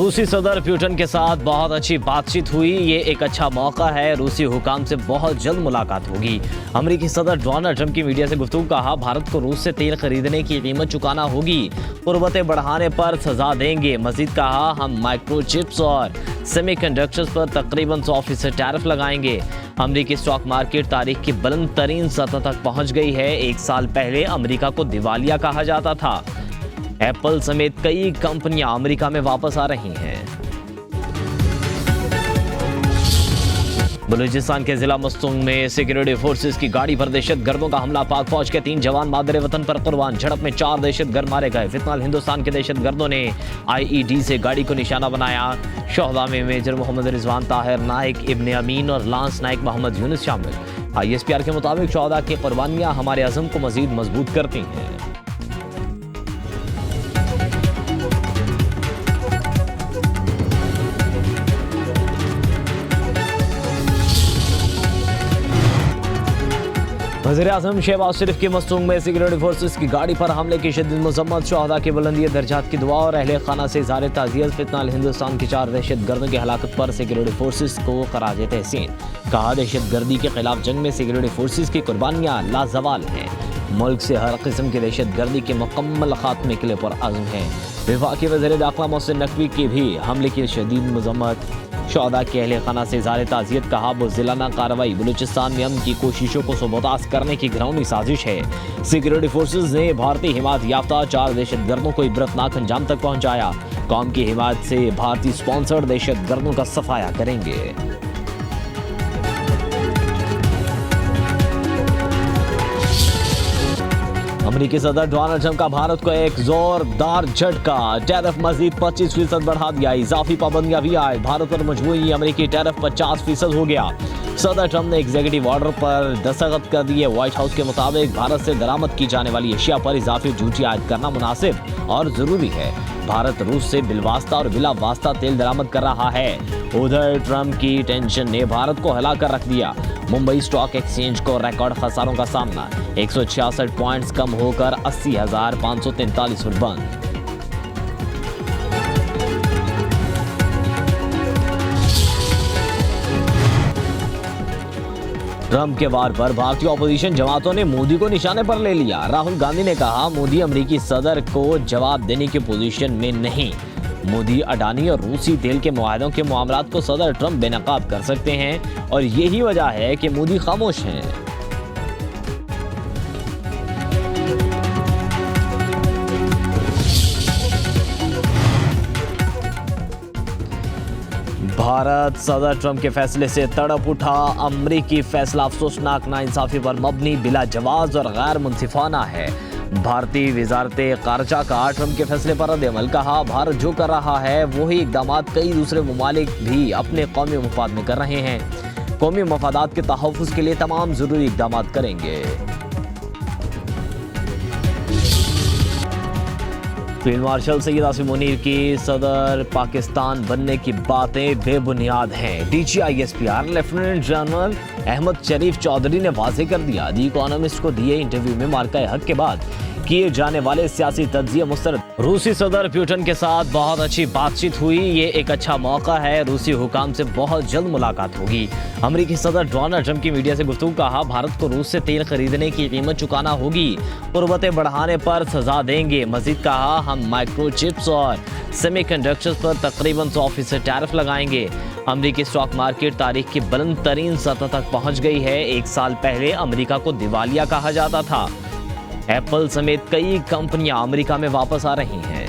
रूसी सदर पुतिन के साथ बहुत अच्छी बातचीत हुई। ये एक अच्छा मौका है। रूसी हुकाम से बहुत जल्द मुलाकात होगी। अमेरिकी सदर डोनाल्ड ट्रंप की मीडिया से गुफ्तगू। कहा, भारत को रूस से तेल खरीदने की कीमत चुकाना होगी। कुर्बतें बढ़ाने पर सजा देंगे। मजीद कहा, हम माइक्रोचिप्स और सेमीकंडक्टर्स पर तकरीबन 100% टैरिफ लगाएंगे। अमेरिकी स्टॉक मार्केट तारीख की बुलंद तरीन सतह तक पहुंच गई है। एक साल पहले अमेरिका को दिवालिया कहा जाता था। एप्पल समेत कई कंपनियां अमेरिका में वापस आ रही हैं। बलूचिस्तान के जिला मस्तूंग में सिक्योरिटी फोर्सेस की गाड़ी पर दहशतगर्दों का हमला। पाक फौज के 3 जवान मादरे वतन पर कुर्बान। झड़प में 4 दहशतगर्द मारे गए। फिलहाल हिंदुस्तान के दहशतगर्दों ने IED से गाड़ी को निशाना बनाया। शोहदा में मेजर मोहम्मद रिजवान ताहिर नाइक, इब्ने अमीन और लांस नाइक मोहम्मद यूनुस शामिल। ISPR के मुताबिक शोहदा की कुर्बानियां हमारे अज़म को मजीद मजबूत करती हैं। वज़ीर-ए-आज़म शहबाज शरीफ की मस्तूंग में सिक्योरिटी फोर्सेस की गाड़ी पर हमले की शदीद मज़म्मत। शोहदा की बुलंदी दर्जात की दुआ और अहले खाना से इज़हार ताज़ियत। फिलहाल हिंदुस्तान के 4 दहशतगर्दों की हलाकत पर सिक्योरिटी फोर्सेस को खराज तहसीन। कहा, दहशतगर्दी के खिलाफ जंग में सिक्योरिटी फोर्सेस की कुर्बानियाँ लाजवाल हैं। मुल्क से हर किस्म की दहशतगर्दी के मुकम्मल खात्मे के लिए पुरअज़्म है। वफाकी वज़ीर दाखिला मोहसिन नकवी की भी हमले की शदीद मज़म्मत। शोहदा के अहले खाना से इज़हार ताज़ियत। कहा, बुज़दिलाना कार्रवाई बलूचिस्तान में अमन की कोशिशों को सबोताज करने की घिनौनी साजिश है। सिक्योरिटी फोर्सेस ने भारतीय हिमायत याफ्ता 4 दहशतगर्दों को इबरतनाक अंजाम तक पहुंचाया। कौम की हिमायत से भारतीय स्पॉन्सर्ड दहशतगर्दों का सफाया करेंगे। अमेरिकी सदर डोनाल्ड ट्रंप का भारत को एक जोरदार झटका। टैरिफ मजीद 25% बढ़ा दिया। इजाफी पाबंदियां भी आए। भारत पर मजबूरी अमेरिकी टैरिफ 50% हो गया। सदर ट्रंप ने एग्जीक्यूटिव ऑर्डर पर दस्तखत कर दिए। व्हाइट हाउस के मुताबिक भारत से दरामद की जाने वाली अशिया पर इजाफी ड्यूटी आयद करना मुनासिब और जरूरी है। भारत रूस से बिलवास्ता और बिला वास्ता तेल दरामद कर रहा है। उधर ट्रंप की टेंशन ने भारत को हिला कर रख दिया। मुंबई स्टॉक एक्सचेंज को रिकॉर्ड खसारों का सामना। 166 पॉइंट्स कम होकर 80,543 पर बंद। ट्रंप के वार पर भारतीय ऑपोजिशन जमातों ने मोदी को निशाने पर ले लिया। राहुल गांधी ने कहा, मोदी अमेरिकी सदर को जवाब देने की पोजीशन में नहीं। मोदी अडानी और रूसी तेल के मुआहदों के मामलात को सदर ट्रंप बेनकाब कर सकते हैं और यही वजह है कि मोदी खामोश हैं। भारत सदर ट्रंप के फैसले से तड़प उठा। अमरीकी फैसला अफसोसनाक, नाइंसाफी पर मबनी, बिला जवाज और गैर मुंसिफाना है। भारतीय वजारत खारजा का ट्रंप के फैसले पर रद्द-ए-अमल। कहा, भारत जो कर रहा है वही इकदाम कई दूसरे ममालिक भी अपने कौमी मफाद में कर रहे हैं। कौमी मफादात के तहफ़्फ़ुज़ के लिए तमाम ज़रूरी इकदाम करेंगे। फील्ड मार्शल सैयद आसिम मुनीर की सदर पाकिस्तान बनने की बातें बेबुनियाद हैं। DG ISPR lieutenant general Ahmed Sharif Chaudhry ने वाज़ेह कर दिया। दी इकोनॉमिस्ट को दिए इंटरव्यू में मार्का हक के बाद किए जाने वाले सियासी तज्ज़िये मुस्तरद। रूसी सदर पुतिन के साथ बहुत अच्छी बातचीत हुई। ये एक अच्छा मौका है। रूसी हुकाम से बहुत जल्द मुलाकात होगी। अमेरिकी सदर डोनाल्ड ट्रंप की मीडिया से गुफ्तगू। कहा, भारत को रूस से तेल खरीदने की कीमत चुकाना होगी। कुर्बतें बढ़ाने पर सजा देंगे। मजीद कहा, हम माइक्रोचिप्स और सेमीकंडक्टर्स पर तकरीबन 100% टैरिफ लगाएंगे। अमेरिकी स्टॉक मार्केट तारीख की बुलंद तरीन सतह तक पहुंच गई है। एक साल पहले अमेरिका को दिवालिया कहा जाता था। एप्पल समेत कई कंपनियां अमेरिका में वापस आ रही हैं।